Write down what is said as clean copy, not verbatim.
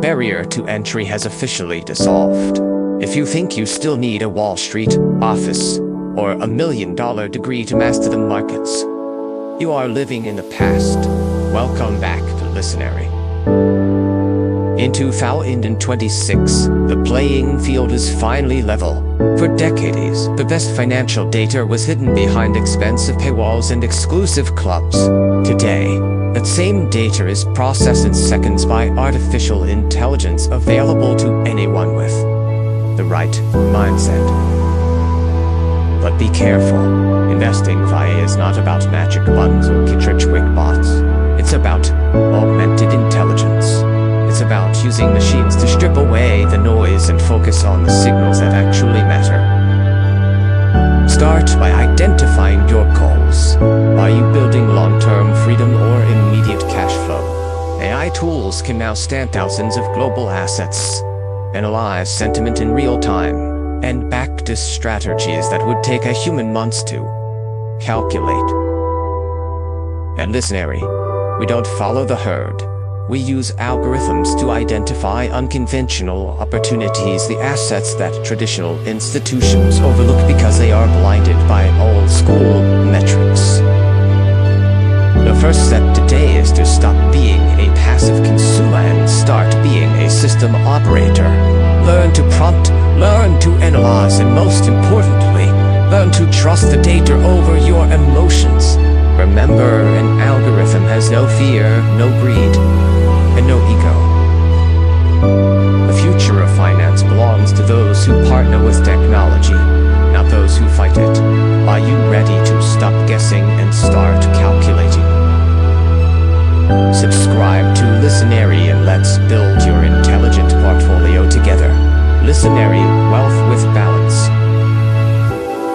barrier to entry has officially dissolved. If you think you still need a Wall Street office or $1 million degree to master the markets, you are living in the past. Welcome back to Lisonary. In 2026, the playing field is finally level. For decades, the best financial data was hidden behind expensive paywalls and exclusive clubs. Today, that same data is processed in seconds by artificial intelligence, available to anyone with the right mindset. But be careful. Investing via is not about magic buttons or get-rich-quick bots. It's about augmented intelligence. It's about using machines to strip away the noise and focus on the signals that actually matter. Start by identifying your goals. Are you building long-term freedom or immediate cash flow? AI tools can now scan thousands of global assets, analyze sentiment in real time, and backdish strategies that would take a human months to calculate. At Lisonary, we don't follow the herd. We use algorithms to identify unconventional opportunities, the assets that traditional institutions overlook because they are blinded by old-school metrics. The first step today is to stop being a passive consumer and start being a system operator. Learn to prompt, learn to analyze, and most importantly, learn to trust the data over your emotions. Remember, an algorithm has no fear, no greed, and no ego. The future of finance belongs to those who partner with technology, not those who fight it. Are you ready to stop guessing and start calculating? Subscribe to Lisonary and let's build your intelligent portfolio together. Lisonary, wealth with balance.